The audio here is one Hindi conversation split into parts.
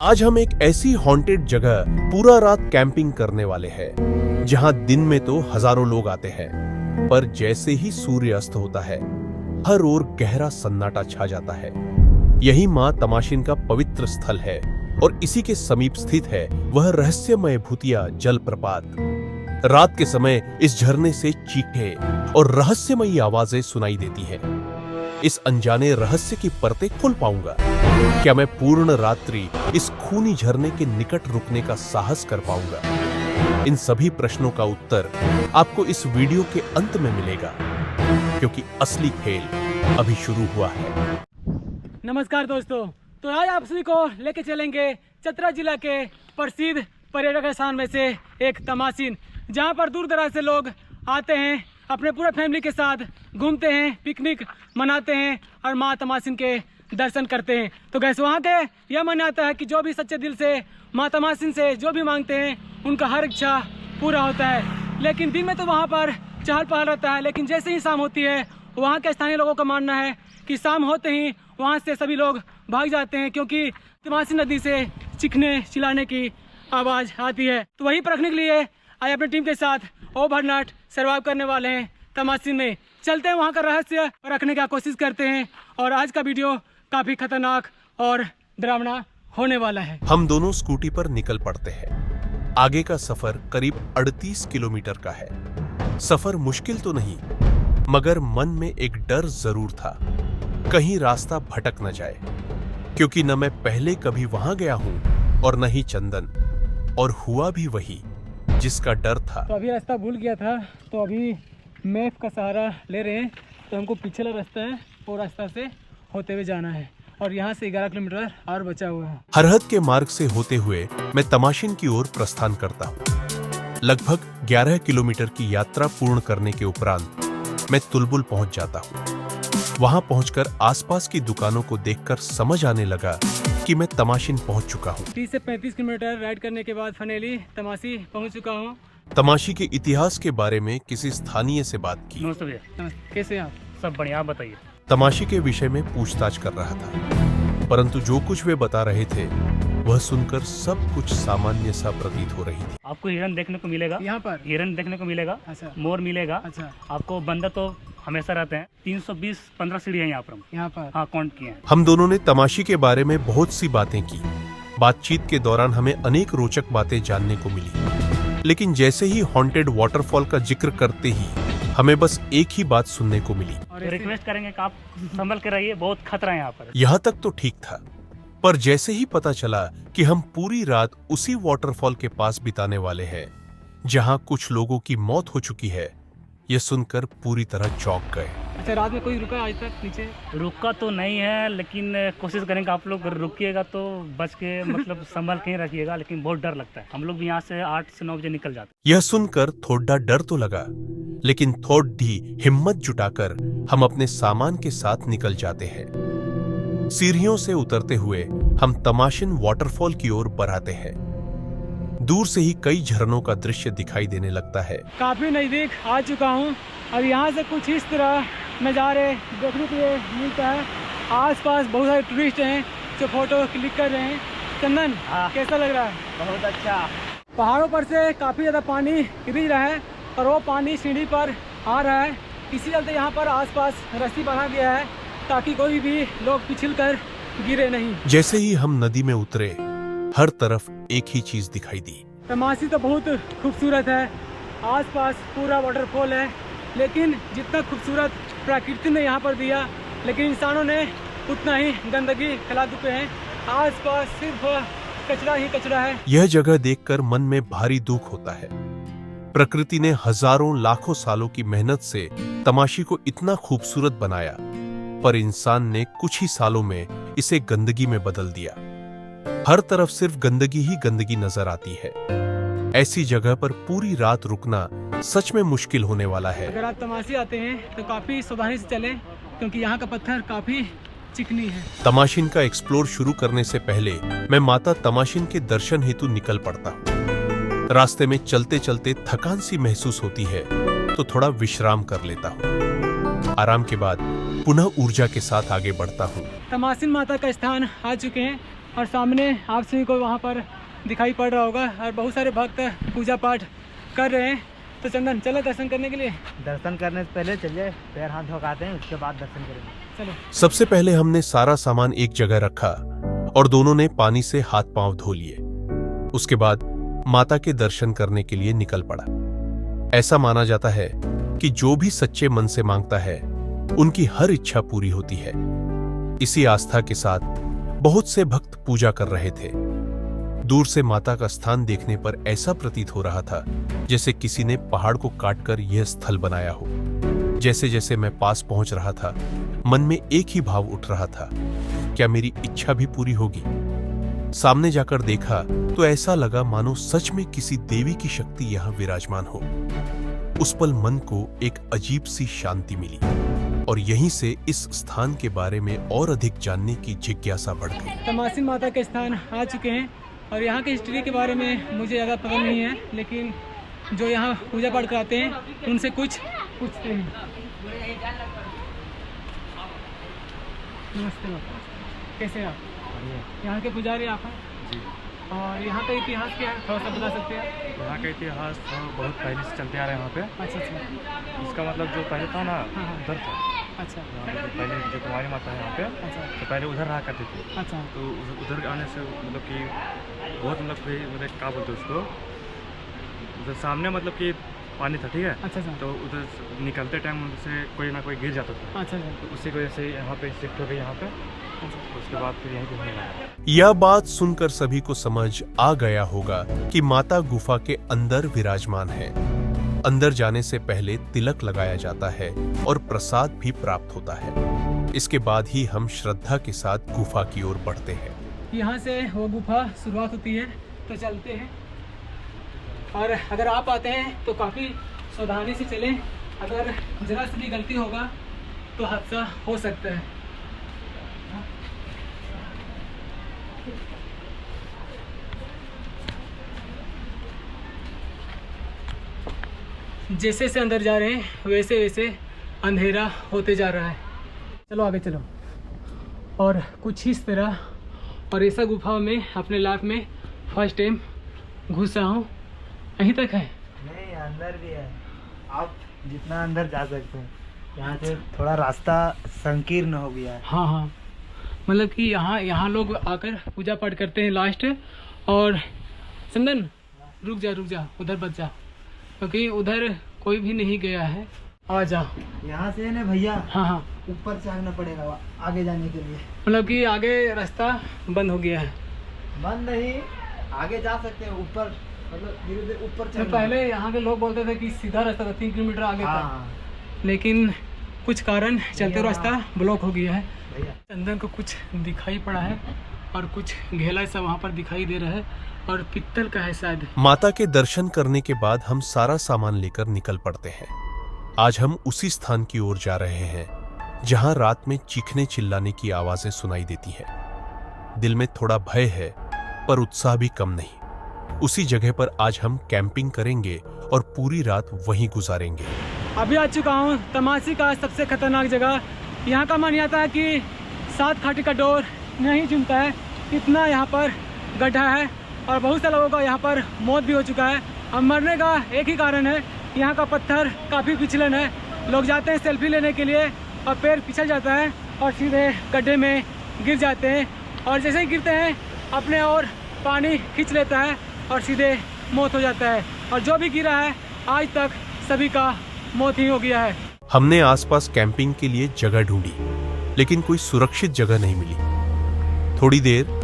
आज हम एक ऐसी हॉन्टेड जगह पूरा रात कैंपिंग करने वाले हैं, जहां दिन में तो हजारों लोग आते हैं, पर जैसे ही सूर्य अस्त होता है, हर ओर गहरा सन्नाटा छा जाता है। यही मां तमाशिन का पवित्र स्थल है और इसी के समीप स्थित है वह रहस्यमय भूतिया जलप्रपात। रात के समय इस झरने से चीखे और रहस्यमयी आवाजें सुनाई देती हैं। इस अनजाने रहस्य की परतें खोल पाऊंगा? क्या मैं पूर्ण रात्रि इस खूनी झरने के निकट रुकने का साहस कर पाऊंगा? इन सभी प्रश्नों का उत्तर आपको इस वीडियो के अंत में मिलेगा, क्योंकि असली खेल अभी शुरू हुआ है। नमस्कार दोस्तों, तो आज आप सभी को लेके चलेंगे चतरा जिला के प्रसिद्ध पर्यटक स्थान में से एक तमाशिन, जहां पर दूर दराज से लोग आते हैं, अपने पूरे फैमिली के साथ घूमते हैं, पिकनिक मनाते हैं और माँ तमाशिन के दर्शन करते हैं। तो गैस वहाँ के यह माना जाता है कि जो भी सच्चे दिल से माँ तमाशिन से जो भी मांगते हैं, उनका हर इच्छा पूरा होता है। लेकिन दिन में तो वहाँ पर चहल पहल रहता है, लेकिन जैसे ही शाम होती है, वहाँ के स्थानीय लोगों का मानना है कि शाम होते ही वहाँ से सभी लोग भाग जाते हैं, क्योंकि तमाशिन नदी से चीखने चिल्लाने की आवाज़ आती है। तो वहीं पर रखने के लिए आज अपनी टीम के साथ ओवरनाइट सर्वाइव करने वाले हैं तमाशिन में। चलते हैं वहाँ का रहस्य रखने की कोशिश करते हैं, और आज का वीडियो काफी खतरनाक और डरावना होने वाला है। हम दोनों स्कूटी पर निकल पड़ते हैं। आगे का सफर करीब 38 किलोमीटर का है। सफर मुश्किल तो नहीं, मगर मन में एक डर जरूर था, कहीं रास्ता भटक न जाए, क्योंकि न मैं पहले कभी वहां गया हूं और न ही चंदन, और हुआ भी वही जिसका डर था। तो अभी रास्ता भूल गया था, तो अभी मैप का सहारा ले रहे हैं। तो हमको पिछला रास्ता है, वो रास्ता से होते हुए जाना है, और यहाँ से 11 किलोमीटर और बचा हुआ है। हरहद के मार्ग से होते हुए मैं तमाशिन की ओर प्रस्थान करता हूँ। लगभग 11 किलोमीटर की यात्रा पूर्ण करने के उपरांत मैं तुलबुल पहुँच जाता हूँ। वहाँ पहुँचकर आसपास की दुकानों को देखकर समझ आने लगा कि मैं तमाशिन पहुँच चुका हूँ। 30 से 35 किलोमीटर राइड करने के बाद फाइनली तमाशी पहुँच चुका हूँ। तमाशी के इतिहास के बारे में किसी स्थानीय से बात की। नमस्ते भैया, कैसे हैं आप? सब बढ़िया, आप बताइए। तमाशी के विषय में पूछताछ कर रहा था, परंतु जो कुछ वे बता रहे थे वह सुनकर सब कुछ सामान्य सा प्रतीत हो रही थी। आपको हिरन देखने को मिलेगा, यहाँ पर हिरन देखने को मिलेगा। अच्छा। मोर मिलेगा। अच्छा। आपको बंदर तो हमेशा रहते हैं। 320-15 सीढ़ी है यहाँ पर। यहाँ पर हाँ, काउंट किए हैं। हम दोनों ने तमाशी के बारे में बहुत सी बातें की। बातचीत के दौरान हमें अनेक रोचक बातें जानने को मिली, लेकिन जैसे ही हॉन्टेड वाटरफॉल का जिक्र करते ही हमें बस एक ही बात सुनने को मिली। तो रिक्वेस्ट करेंगे कि आप संभल के रहिए, बहुत खतरा है यहाँ पर। यहाँ तक तो ठीक था, पर जैसे ही पता चला कि हम पूरी रात उसी वाटरफॉल के पास बिताने वाले हैं जहाँ कुछ लोगों की मौत हो चुकी है, ये सुनकर पूरी तरह चौंक गए। अच्छा, रात में कोई रुका आज तक नीचे? रुका तो नहीं है, लेकिन कोशिश करेंगे आप लोग रुकिएगा तो बच के मतलब संभल के ही रखिएगा, लेकिन बहुत डर लगता है। हम लोग भी यहाँ से 8 से 9 बजे निकल जाते हैं। यह सुनकर थोड़ा डर तो लगा, लेकिन थोड़ी हिम्मत जुटाकर हम अपने सामान के साथ निकल जाते हैं। सीढ़ियों से उतरते हुए हम तमाशिन वाटरफॉल की ओर बढ़ाते हैं। दूर से ही कई झरनों का दृश्य दिखाई देने लगता है। काफी नजदीक आ चुका हूँ, और यहाँ से कुछ इस तरह नज़ारे देखने के लिए मिलता है। आसपास बहुत सारे टूरिस्ट हैं जो फोटो क्लिक कर रहे हैं। चंदन, कैसा लग रहा है? बहुत अच्छा। पहाड़ों पर से काफ़ी ज़्यादा पानी गिर रहा है, और वो पानी सीढ़ी पर आ रहा है। इसी चलते यहाँ पर आसपास रस्सी बना गया है, ताकि कोई भी लोग पिछल कर गिरे नहीं। जैसे ही हम नदी में उतरे, हर तरफ एक ही चीज दिखाई दी। तमाशी तो बहुत खूबसूरत है, आसपास पूरा वाटरफॉल है, लेकिन जितना खूबसूरत प्रकृति ने यहाँ पर दिया, लेकिन इंसानों ने उतना ही गंदगी फैला चुके हैं। आसपास सिर्फ कचरा ही कचरा है। यह जगह देखकर मन में भारी दुख होता है। प्रकृति ने हजारों लाखों सालों की मेहनत से तमाशी को इतना खूबसूरत बनाया, पर इंसान ने कुछ ही सालों में इसे गंदगी में बदल दिया। हर तरफ सिर्फ गंदगी ही गंदगी नजर आती है। ऐसी जगह पर पूरी रात रुकना सच में मुश्किल होने वाला है। अगर आप तमाशी आते हैं तो काफी सावधानी से चलें, क्योंकि यहाँ का पत्थर काफी चिकनी है। तमाशिन का एक्सप्लोर शुरू करने से पहले मैं माता तमाशिन के दर्शन हेतु निकल पड़ता हूँ। रास्ते में चलते चलते थकान सी महसूस होती है, तो थोड़ा विश्राम कर लेता हूँ। आराम के बाद पुनः ऊर्जा के साथ आगे बढ़ता हूँ। तमाशिन माता का स्थान आ चुके हैं, और सामने आप सभी को वहाँ पर दिखाई पड़ रहा होगा और बहुत सारे भक्त पूजा पाठ कर रहे हैं। तो चंदन चलो दर्शन करने के लिए। दर्शन करने से पहले चलिए पैर हाथ धोकाते हैं, उसके बाद दर्शन करेंगे। चलो। सबसे पहले हमने सारा सामान एक जगह रखा और दोनों ने पानी से हाथ पांव धो लिए। उसके बाद माता के दर्शन करने के लिए निकल पड़ा। ऐसा माना जाता है कि जो भी सच्चे मन से मांगता है उनकी हर इच्छा पूरी होती है। इसी आस्था के साथ बहुत से भक्त पूजा कर रहे थे। दूर से माता का स्थान देखने पर ऐसा प्रतीत हो रहा था जैसे किसी ने पहाड़ को काटकर यह स्थल बनाया हो। जैसे जैसे मैं पास पहुंच रहा था, मन में एक ही भाव उठ रहा था, क्या मेरी इच्छा भी पूरी होगी? सामने जाकर देखा तो ऐसा लगा मानो सच में किसी देवी की शक्ति यहां विराजमान हो। उस पल मन को एक अजीब सी शांति मिली और यहीं से इस स्थान के बारे में और अधिक जानने की जिज्ञासा बढ़ गई। तमासीन माता के स्थान आ चुके हैं और यहाँ की हिस्ट्री के बारे में मुझे ज़्यादा पता नहीं है, लेकिन जो यहाँ पूजा पाठ कराते हैं उनसे कुछ पूछते हैं। नमस्ते बाबा, कैसे हैं आप? यहाँ के पुजारी आप हैं जी। और यहाँ का इतिहास क्या है, थोड़ा सा बता सकते हैं? यहाँ का इतिहास बहुत पहले से चलते आ रहे हैं यहाँ पे। अच्छा अच्छा। इसका मतलब जो पहले था ना, हाँ। उधर था। अच्छा यहाँ पे जो पहले जो कुमारी माता है यहाँ पे, अच्छा तो पहले उधर रहा करती थी। अच्छा तो उधर आने से मतलब कि बहुत मतलब क्या बोलते उसको, उधर सामने मतलब कि पानी था, ठीक है। अच्छा अच्छा तो उधर निकलते टाइम उनसे कोई ना कोई गिर जाता था। अच्छा अच्छा। तो उसी की वजह से यहाँ पे शिफ्ट हो गई यहाँ पे। उसके बाद फिर यहीं पे होने लगा। यह बात सुनकर सभी को समझ आ गया होगा कि माता गुफा के अंदर विराजमान है। अंदर जाने से पहले तिलक लगाया जाता है और प्रसाद भी प्राप्त होता है। इसके बाद ही हम श्रद्धा के साथ गुफा की ओर बढ़ते हैं। यहाँ से वो गुफा शुरुआत होती है, तो चलते हैं। और अगर आप आते हैं तो काफ़ी सावधानी से चलें, अगर जरा सी भी गलती होगा तो हादसा हो सकता है। जैसे जैसे अंदर जा रहे हैं वैसे वैसे अंधेरा होते जा रहा है। चलो आगे चलो। और कुछ इस तरह, और ऐसा गुफा में अपने लाइफ में फर्स्ट टाइम घुस रहा हूँ। यहीं तक है? नहीं, अंदर भी है। आप जितना अंदर जा सकते हैं। यहाँ से थोड़ा रास्ता संकीर्ण हो गया है। हाँ हाँ, मतलब कि यहाँ लोग आकर पूजा पाठ करते हैं लास्ट। और चंदन रुक जा, उधर बच जा, क्योंकि उधर कोई भी नहीं गया है। आ जा। यहाँ से ना भैया, हाँ हाँ, ऊपर चढ़ना पड़ेगा आगे जाने के लिए। मतलब कि आगे रास्ता बंद हो गया है। बंद नहीं, आगे जा सकते हैं ऊपर, मतलब धीरे धीरे ऊपर तो चढ़ना। पहले यहाँ के लोग बोलते थे कि सीधा रास्ता था 3 किलोमीटर आगे था, हाँ लेकिन कुछ कारण चलते रास्ता ब्लॉक हो गया है। भैया, चंदन को कुछ दिखाई पड़ा है और कुछ घेला सा वहाँ पर दिखाई दे रहा है और पित्तल का है शायद। माता के दर्शन करने के बाद हम सारा सामान लेकर निकल पड़ते हैं। आज हम उसी स्थान की ओर जा रहे हैं जहां रात में चीखने चिल्लाने की आवाजें सुनाई देती हैं। दिल में थोड़ा भय है पर उत्साह भी कम नहीं। उसी जगह पर आज हम कैंपिंग करेंगे और पूरी रात वहीं गुजारेंगे। अभी आ चुका हूँ तमासी का सबसे खतरनाक जगह। यहाँ का माना जाता है कि 7 खाटी का डोर नहीं चुनता है, इतना यहाँ पर गड्ढा है और बहुत से लोगों का यहाँ पर मौत भी हो चुका है। अब मरने का एक ही कारण है, यहाँ का पत्थर काफ़ी फिसलन है। लोग जाते हैं सेल्फी लेने के लिए और पैर फिसल जाता है और सीधे गड्ढे में गिर जाते हैं, और जैसे ही गिरते हैं अपने और पानी खींच लेता है और सीधे मौत हो जाता है। और जो भी गिरा है आज तक सभी का मौत ही हो गया है। हमने आसपास कैंपिंग के लिए जगह ढूंढी, लेकिन कोई सुरक्षित जगह नहीं मिली। थोड़ी देर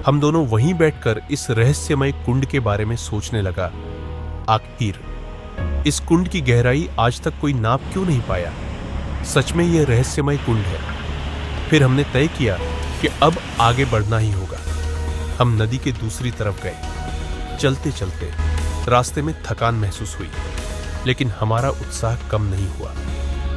हम दोनों वहीं बैठकर इस रहस्यमय कुंड के बारे में सोचने लगा। आखिर इस कुंड की गहराई आज तक कोई नाप क्यों नहीं पाया? सच में यह रहस्यमय कुंड है? फिर हमने तय किया कि अब आगे बढ़ना ही होगा। हम नदी के दूसरी तरफ गए। चलते चलते रास्ते में थकान महसूस हुई, लेकिन हमारा उत्साह कम नहीं हुआ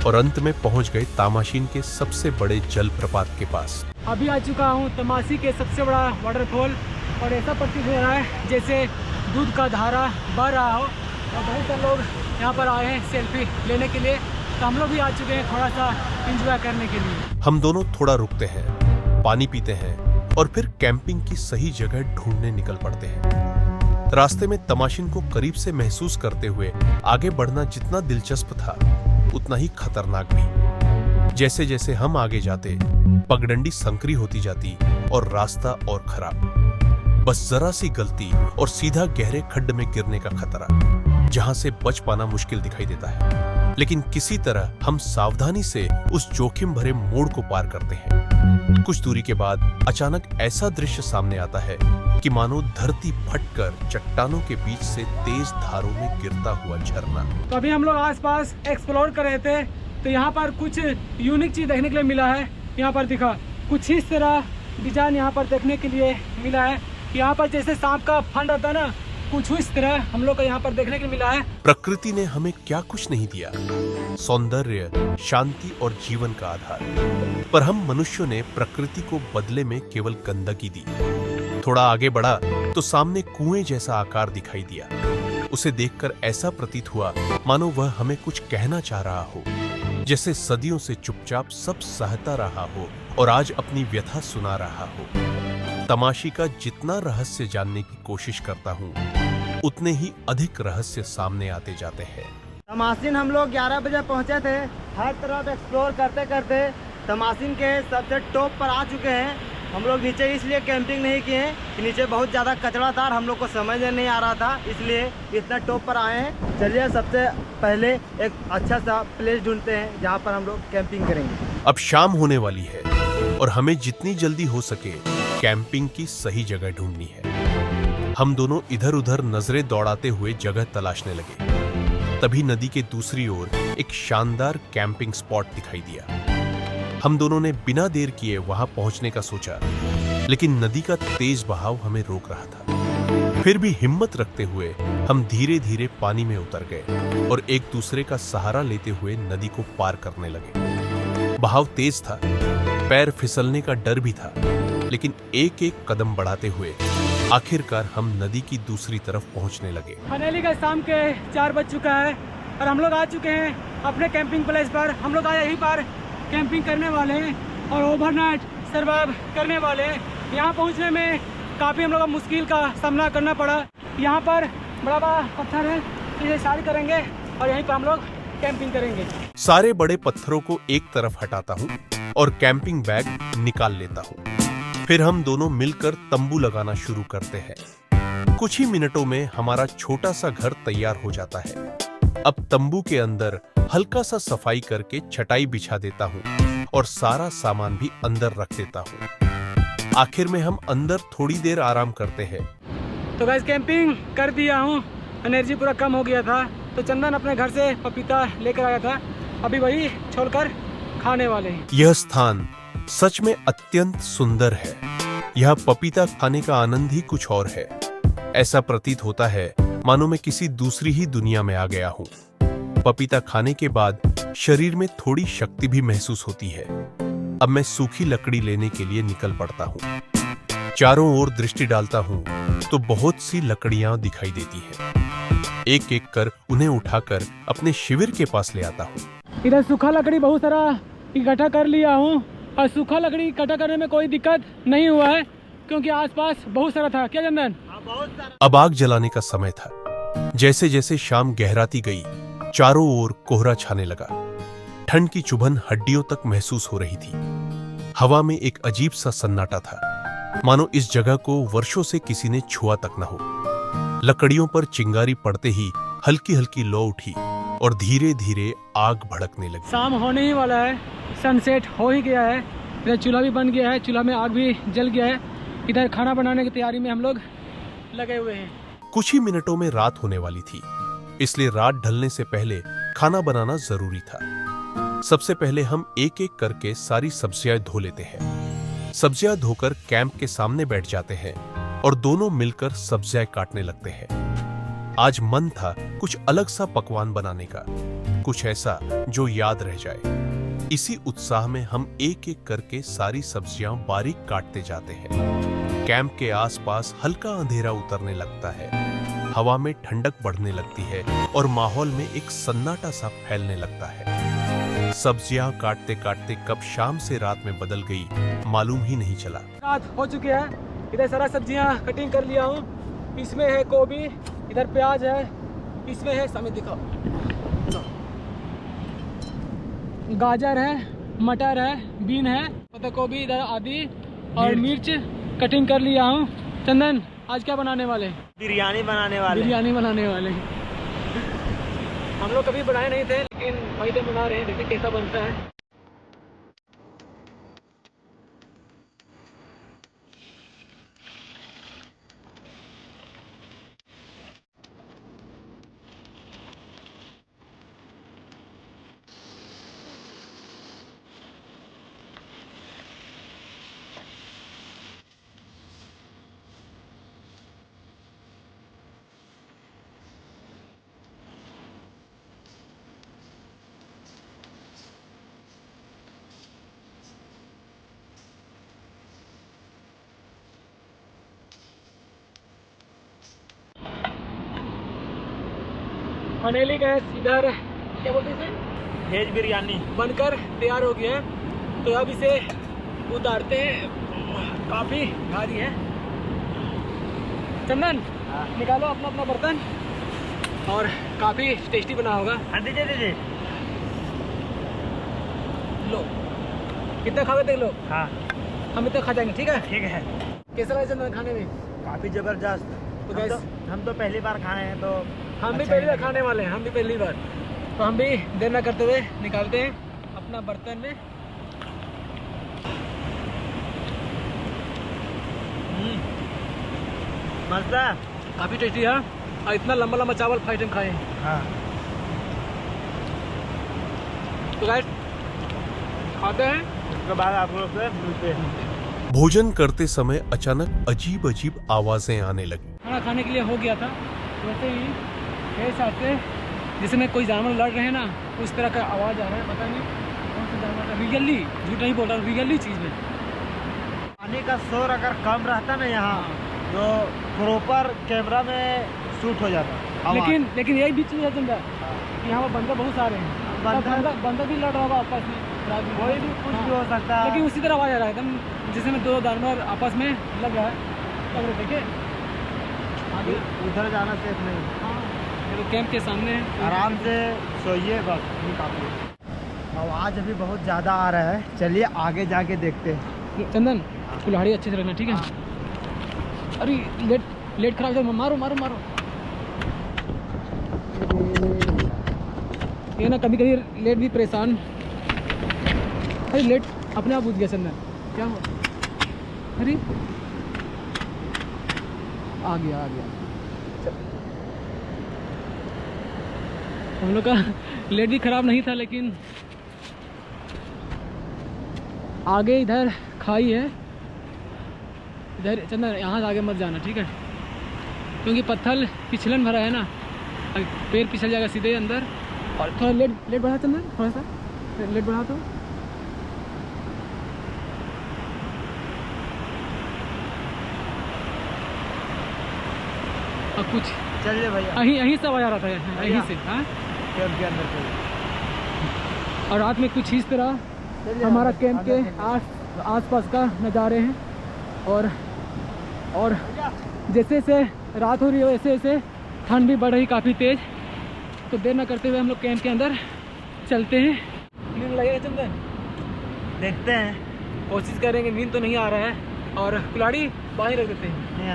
और अंत में पहुंच गए तामाशीन के सबसे बड़े जलप्रपात के पास। अभी आ चुका हूँ तमासी के सबसे बड़ा वाटरफॉल और ऐसा प्रतीत हो रहा है जैसे दूध का धारा बह रहा हो, और बहुत से लोग यहाँ पर आए हैं सेल्फी लेने के लिए। तो हम लोग भी आ चुके हैं थोड़ा सा एंजॉय करने के लिए। हम दोनों थोड़ा रुकते हैं, पानी पीते हैं और फिर कैंपिंग की सही जगह ढूंढने निकल पड़ते हैं। रास्ते में तमाशिन को करीब से महसूस करते हुए आगे बढ़ना जितना दिलचस्प था उतना ही खतरनाक भी। जैसे जैसे हम आगे जाते पगडंडी संकरी होती जाती और रास्ता और खराब। बस जरा सी गलती और सीधा गहरे खड्ड में गिरने का खतरा, जहां से बच पाना मुश्किल दिखाई देता है। लेकिन किसी तरह हम सावधानी से उस जोखिम भरे मोड़ को पार करते हैं। कुछ दूरी के बाद अचानक ऐसा दृश्य सामने आता है कि मानो धरती फटकर चट्टानों के बीच से तेज धारों में गिरता हुआ झरना। तो अभी हम लोग आसपास एक्सप्लोर कर रहे थे, तो यहाँ पर कुछ यूनिक चीज देखने के लिए मिला है। यहाँ पर दिखा कुछ इस तरह डिजाइन यहाँ पर देखने के लिए मिला है। यहाँ पर जैसे सांप का फन रहता है ना, कुछ इस तरह हम लोग को यहाँ पर देखने के लिए मिला है। प्रकृति ने हमें क्या कुछ नहीं दिया, सौंदर्य, शांति और जीवन का आधार, पर हम मनुष्यों ने प्रकृति को बदले में केवल गंदगी दी। थोड़ा आगे बढ़ा तो सामने कुएं जैसा आकार दिखाई दिया। उसे देखकर ऐसा प्रतीत हुआ मानो वह हमें कुछ कहना चाह रहा हो, जैसे सदियों से चुपचाप सब सहता रहा हो और आज अपनी व्यथा सुना रहा हो। तमाशी का जितना रहस्य जानने की कोशिश करता हूँ उतने ही अधिक रहस्य सामने आते जाते हैं। तमाशिन हम लोग 11 बजे पहुंचे थे। हर तरफ एक्सप्लोर करते करते तमाशिन के सबसे टॉप पर आ चुके हैं। हम लोग नीचे इसलिए कैंपिंग नहीं किए कि नीचे बहुत ज़्यादा कचरा था, हम लोग को समझ नहीं आ रहा था, इसलिए इतना टॉप पर आए हैं। चलिए सबसे पहले एक अच्छा सा प्लेस ढूंढते हैं जहाँ पर हम लोग कैंपिंग करेंगे। अब शाम होने वाली है और हमें जितनी जल्दी हो सके कैंपिंग की सही जगह ढूंढनी है। हम दोनों इधर उधर नजरें दौड़ाते हुए जगह तलाशने लगे। तभी नदी के दूसरी ओर एक शानदार कैंपिंग स्पॉट दिखाई दिया। हम दोनों ने बिना देर किए वहां पहुंचने का सोचा, लेकिन नदी का तेज बहाव हमें रोक रहा था। फिर भी हिम्मत रखते हुए हम धीरे धीरे पानी में उतर गए और एक दूसरे का सहारा लेते हुए नदी को पार करने लगे। बहाव तेज था, पैर फिसलने का डर भी था, लेकिन एक एक कदम बढ़ाते हुए आखिरकार हम नदी की दूसरी तरफ पहुंचने लगे। फाइनली का शाम के 4 बज चुका है और हम लोग आ चुके हैं अपने कैंपिंग प्लेस पर। हम लोग आए यहीं पर कैंपिंग करने वाले हैं और ओवरनाइट सर्वाइव करने वाले हैं। यहाँ पहुँचने में काफ़ी हम लोग को मुश्किल का सामना करना पड़ा। यहाँ पर बड़ा बड़ा पत्थर है, इसे सारी करेंगे और यहीं पर हम लोग कैंपिंग करेंगे। सारे बड़े पत्थरों को एक तरफ हटाता हूँ और कैंपिंग बैग निकाल लेता हूँ। फिर हम दोनों मिलकर तंबू लगाना शुरू करते हैं। कुछ ही मिनटों में हमारा छोटा सा घर तैयार हो जाता है। अब तंबू के अंदर हल्का सा सफाई करके चटाई बिछा देता हूँ और सारा सामान भी अंदर रख देता हूँ। आखिर में हम अंदर थोड़ी देर आराम करते हैं। तो गाइस कैंपिंग कर दिया हूँ, एनर्जी पूरा कम हो गया था, तो चंदन अपने घर से पपीता लेकर आया था। अभी वही छोड़कर खाने वाले हैं। यह स्थान सच में अत्यंत सुंदर है। यह पपीता खाने का आनंद ही कुछ और है। ऐसा प्रतीत होता है मानो मैं किसी दूसरी ही दुनिया में आ गया हूँ। पपीता खाने के बाद शरीर में थोड़ी शक्ति भी महसूस होती है। अब मैं सूखी लकड़ी लेने के लिए निकल पड़ता हूँ। चारों ओर दृष्टि डालता हूँ तो बहुत सी लकड़ियां दिखाई देती हैं। एक एक कर उन्हें उठाकर अपने शिविर के पास ले आता हूँ। इधर सूखा लकड़ी बहुत सारा इकट्ठा कर लिया हूँ और सूखा लकड़ी इकट्ठा करने में कोई दिक्कत नहीं हुआ है क्योंकि आसपास बहुत सारा था। क्या चंदन? अब आग जलाने का समय था। जैसे जैसे शाम गहराती गई चारों ओर कोहरा छाने लगा। ठंड की चुभन हड्डियों तक महसूस हो रही थी। हवा में एक अजीब सा सन्नाटा था, मानो इस जगह को वर्षों से किसी ने छुआ तक न हो। लकड़ियों पर चिंगारी पड़ते ही हल्की हल्की लौ उठी और धीरे धीरे आग भड़कने लगी। शाम होने ही वाला है, सनसेट हो ही गया है। इधर चूल्हा भी बन गया है, चूल्हा में आग भी जल गया है। इधर खाना बनाने की तैयारी में हम लोग लगे हुए हैं। कुछ ही मिनटों में रात होने वाली थी, इसलिए रात ढलने से पहले खाना बनाना जरूरी था। सबसे पहले हम एक एक करके सारी सब्जियां धो लेते हैं। सब्जियां धोकर कैंप के सामने बैठ जाते हैं और दोनों मिलकर सब्जियां काटने लगते हैं। आज मन था कुछ अलग सा पकवान बनाने का, कुछ ऐसा जो याद रह जाए। इसी उत्साह में हम एक एक करके सारी सब्जियां बारीक काटते जाते हैं। कैंप के आसपास हल्का अंधेरा उतरने लगता है, हवा में ठंडक बढ़ने लगती है और माहौल में एक सन्नाटा सा फैलने लगता है। सब्जियां काटते काटते कब शाम से रात में बदल गई मालूम ही नहीं चला। रात हो चुकी है। इधर सारा सब्जियां कटिंग कर लिया हूँ। इसमें है गोभी, इधर प्याज है, इसमें है समेत दिखाओ, गाजर है, मटर है, बीन है, पत्ता गोभी, इधर आदि और मिर्च कटिंग कर लिया हूँ। चंदन आज क्या बनाने वाले? बिरयानी बनाने वाले। बिरयानी बनाने वाले। हम लोग कभी बनाए नहीं थे, लेकिन भाई तो बना रहे हैं, देखते कैसा बनता है। फाइनली गैस इधर क्या बोलते हैं इसे, वेज बिरयानी बनकर तैयार हो गया है। तो अब इसे उतारते हैं, काफ़ी भारी है। चंदन निकालो अपना अपना बर्तन, और काफ़ी टेस्टी बना होगा। हाँ दीजिए दीजिए। लो कितना खाओगे देख लो। हाँ हम इतना खा जाएंगे, ठीक है? ठीक है। कैसा लगा चंदन खाने में? काफ़ी ज़बरदस्त। तो हम गैस हम तो पहली बार खाए हैं, तो हम भी अच्छा पहली ही बार खाने वाले हैं, हम भी पहली बार। तो हम भी देर ना करते हुए निकालते हैं अपना बर्तन में। मज़ा। काफ़ी टेस्टी है, और इतना लंबा लंबा चावल फर्स्ट टाइम खाए हैं। हाँ तो गाइस खाते हैं। उसके बाद आप लोग से मिलते हैं। भोजन करते समय अचानक अजीब अजीब आवाजें आने लगी। खाना खाने के लिए हो गया था, वैसे ही मेरे साथ से जैसे में कोई जानवर लड़ रहे हैं ना, उस तरह का आवाज़ आ रहा है। पता नहीं कौन सा जानवर है, रियली झूठ नहीं बोल रहा, रियली चीज़ में। पानी का शोर अगर कम रहता ना यहाँ, तो प्रॉपर कैमरा में शूट हो जाता। लेकिन यही बीच में है चंदा कि यहाँ पर बंदर बहुत सारे हैं। बंदर भी लड़ रहा होगा आपस में, कोई भी कुछ भी हो सकता है। लेकिन उसी तरह आवाज़ आ रहा है एकदम, जैसे में दो जानवर आपस में लग रहा है। लग रहे देखिए आगे उधर जाना सेफ नहीं। तो कैंप के सामने है। आराम से सोइए, बस ये काफ़ी है। आवाज़ अभी बहुत ज़्यादा आ रहा है, चलिए आगे जाके देखते हैं। चंदन कुल्हाड़ी अच्छे से रखना, ठीक है? अरे लेट खराब हो, मारो मारो मारो। ये ना कभी कभी लेट भी परेशान। अरे लेट अपने आप बुझ गया चंदन, क्या हुआ? अरे आ गया। हम लोग का लेट भी खराब नहीं था, लेकिन आगे इधर खाई है। इधर चंदन यहाँ से आगे मत जाना, ठीक है? क्योंकि पत्थर फिसलन भरा है ना, पैर फिसल जाएगा सीधे अंदर। और थोड़ा लेट बढ़ा चंदन, थोड़ा सा लेट बढ़ा। तो अब कुछ चलिए भैया, यहीं से आवाज आ रहा था, यहीं से। हाँ कैंप के अंदर चलिए। और रात में कुछ इस तरह हमारा कैंप के आसपास का नज़ारे हैं। और जैसे जैसे रात हो रही है, वैसे वैसे ठंड भी बढ़ रही काफ़ी तेज़। तो देर ना करते हुए हम लोग कैंप के अंदर चलते हैं। नींद लगेगा चंदन? देखते हैं, कोशिश करेंगे, नींद तो नहीं आ रहा है। और कुल्हाड़ी बाहर रख देते हैं, नहीं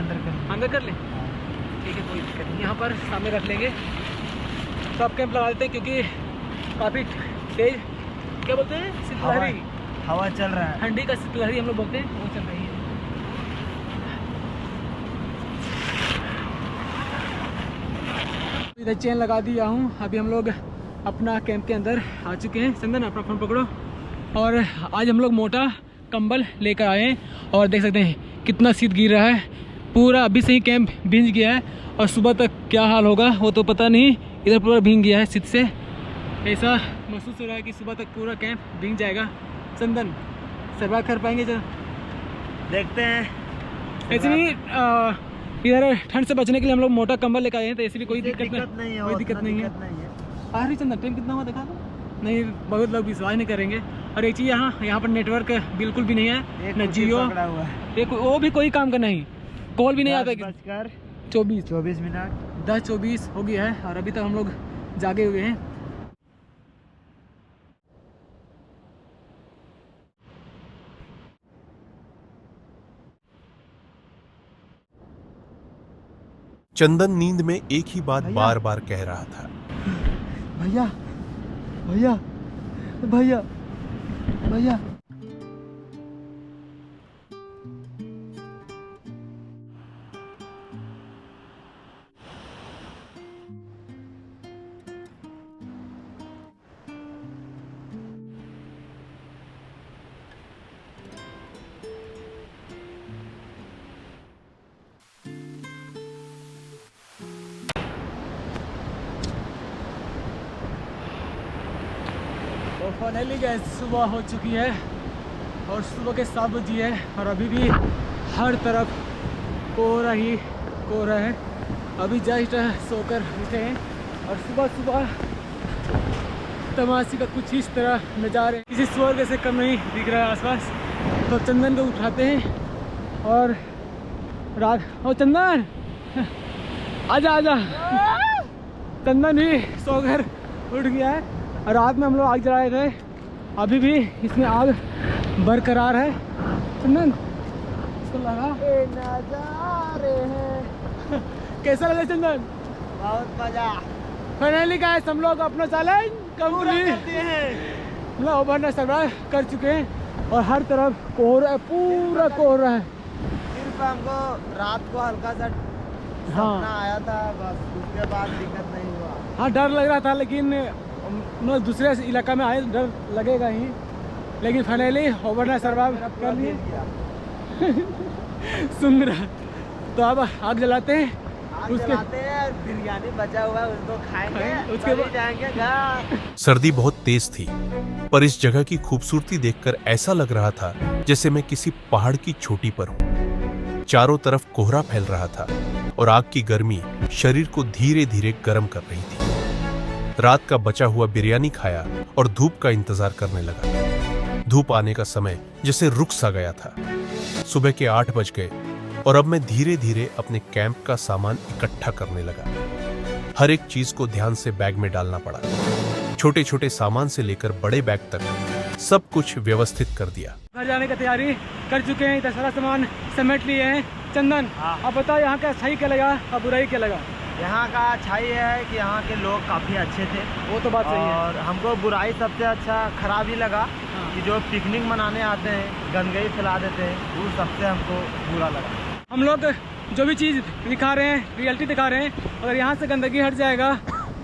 अंदर कर लें, ठीक है, कोई दिक्कत नहीं। यहाँ पर सामने रख लेंगे, सब कैंप लगा देते हैं, क्योंकि काफ़ी तेज क्या बोलते हैं, शीतलहरी, हवा चल रहा है। ठंडी का शीतलहरी हम लोग बोलते हैं, वो चल रही है। इधर चेन लगा दिया हूँ। अभी हम लोग अपना कैंप के अंदर आ चुके हैं। चंदन अपना फ़ोन पकड़ो। और आज हम लोग मोटा कंबल लेकर आए हैं, और देख सकते हैं कितना शीत गिर रहा है। पूरा अभी से ही कैंप भींग गया है, और सुबह तक क्या हाल होगा वो तो पता नहीं। इधर पूरा भींग गया है शीत से, ऐसा महसूस हो रहा है कि सुबह तक पूरा कैंप भींग जाएगा। चंदन सर्वाइव कर पाएंगे? देखते हैं। ऐसे नहीं, इधर ठंड से बचने के लिए हम लोग मोटा कंबल लेकर आए हैं, तो ऐसी भी कोई दिक्कत नहीं है। कोई दिक्कत नहीं है। आ रही चंदन, टाइम कितना हुआ देखा तो? नहीं, बहुत लोग विश्वास नहीं करेंगे। और एक चीज़ यहाँ पर नेटवर्क बिल्कुल भी नहीं है, न जियो, पकड़ा हुआ है। एक वो भी कोई काम का नहीं, कॉल भी नहीं आता। 24 मिनट 10:24 हो गया है और अभी तक हम लोग जागे हुए हैं। चंदन नींद में एक ही बात बार बार कह रहा था, भैया भैया भैया भैया। तो फाइनली गैस सुबह हो चुकी है और सुबह के 7 बजे है और अभी भी हर तरफ कोहरा ही कोहरा है। अभी जस्ट सोकर उठे हैं और सुबह सुबह तमाशी का कुछ इस तरह नज़ारे किसी स्वर्ग से कम नहीं दिख रहा है आसपास। तो चंदन को उठाते हैं और रात, ओ चंदन आजा आजा। चंदन भी सोकर उठ गया है और रात में हम लोग आग जलाए थे, अभी भी इसमें आग बरकरार है। चंदन इसको लगा नजारे हैं। कैसा लगा चंदन? बहुत मजा। फाइनली गाइस हम लोग अपना चैलेंज कंप्लीट मतलब ओवरनाइट सर्वाइव कर चुके हैं और हर तरफ कोहरा है, पूरा कोहरा है। सिर्फ हमको रात को हल्का सा सपना आया था बस, उसके बाद दिक्कत नहीं हुआ। हाँ डर लग रहा था, लेकिन मतलब दूसरे इलाका में आए डर लगेगा ही, लेकिन फाइनली ओवरनाइट सर्वाइव कर लिए। सुन रहा, तो अब आग जलाते हैं, उसके बिरयानी बचा हुआ है उसको खाएंगे, उसके बाद जाएंगे घर। सर्दी बहुत तेज थी, पर इस जगह की खूबसूरती देखकर ऐसा लग रहा था जैसे मैं किसी पहाड़ की चोटी पर हूँ। चारों तरफ कोहरा फैल रहा था और आग की गर्मी शरीर को धीरे धीरे गर्म कर रही थी। रात का बचा हुआ बिरयानी खाया और धूप का इंतजार करने लगा। धूप आने का समय जैसे रुक सा गया था। सुबह के 8 बज गए और अब मैं धीरे धीरे अपने कैंप का सामान इकट्ठा करने लगा। हर एक चीज को ध्यान से बैग में डालना पड़ा। छोटे छोटे सामान से लेकर बड़े बैग तक सब कुछ व्यवस्थित कर दिया। घर जाने की तैयारी कर चुके हैं, इतना सारा सामान समेट लिए हैं। चंदन आप बताओ यहाँ का अच्छाई क्या लगा और बुराई क्या लगा? यहाँ का अच्छाई है कि यहाँ के लोग काफ़ी अच्छे थे, वो तो बात सही है। और हमको बुराई सबसे अच्छा खराब ही लगा कि जो पिकनिक मनाने आते हैं गंदगी फैला देते हैं, वो सबसे हमको बुरा लगा। हम लोग जो भी चीज़ दिखा रहे हैं, रियलिटी दिखा रहे हैं, अगर यहाँ से गंदगी हट जाएगा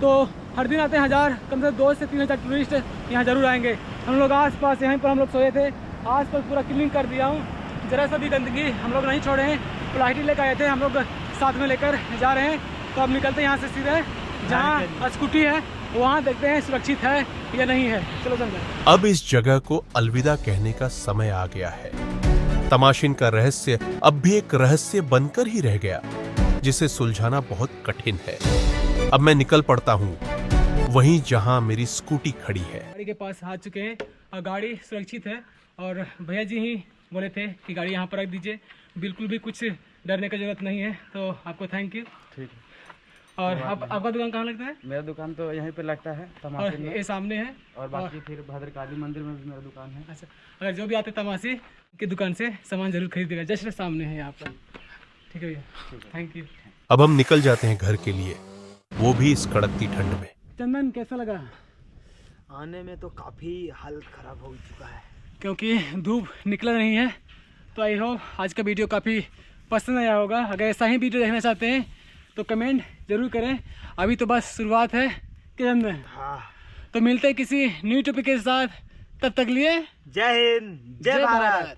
तो हर दिन आते हैं कम से कम 2 से 3 हज़ार टूरिस्ट यहाँ ज़रूर आएंगे। हम लोग आसपास यहीं पर हम लोग सोए थे, आसपास पूरा क्लीनिंग कर दिया हूँ, ज़रा सा भी गंदगी हम लोग नहीं छोड़े हैं। प्लास्टिक लेकर आए थे, हम लोग साथ में लेकर जा रहे हैं। तो अब निकलते हैं यहाँ से सीधे जहाँ स्कूटी है वहाँ देखते हैं सुरक्षित है या नहीं है। चलो चंदन। अब इस जगह को अलविदा कहने का समय आ गया है। तमाशिन का रहस्य अब भी एक रहस्य बनकर ही रह गया, जिसे सुलझाना बहुत कठिन है। अब मैं निकल पड़ता हूँ वहीं जहाँ मेरी स्कूटी खड़ी है। गाड़ी के पास आ चुके हैं और गाड़ी सुरक्षित है और भैया जी ही बोले थे कि गाड़ी यहाँ पर रख दीजिए, बिल्कुल भी कुछ डरने की जरूरत नहीं है। तो आपको थैंक यू। ठीक है। और आपका दुकान कहाँ लगता है? मेरा दुकान तो यहीं पे लगता है तमाशी और में, ये सामने है और बाकी फिर भद्रकाली मंदिर में भी मेरा दुकान है। अच्छा, अगर जो भी आते तमाशी की दुकान से सामान जरूर खरीदेगा, जस्ट सामने है यहाँ पर। ठीक है भैया, थैंक यू। अब हम निकल जाते हैं घर के लिए, वो भी इस कड़कती ठंड में। चंदन कैसा लगा? आने में तो काफ़ी हालत ख़राब हो चुका है, क्योंकि धूप निकल नहीं है। तो आई होप आज का वीडियो काफ़ी पसंद आया होगा। अगर ऐसा ही वीडियो देखना चाहते हैं तो कमेंट जरूर करें। अभी तो बस शुरुआत है कि चंदन। हाँ। तो मिलते हैं किसी न्यू टॉपिक के साथ, तब तक लिए जय हिंद, जय भारत।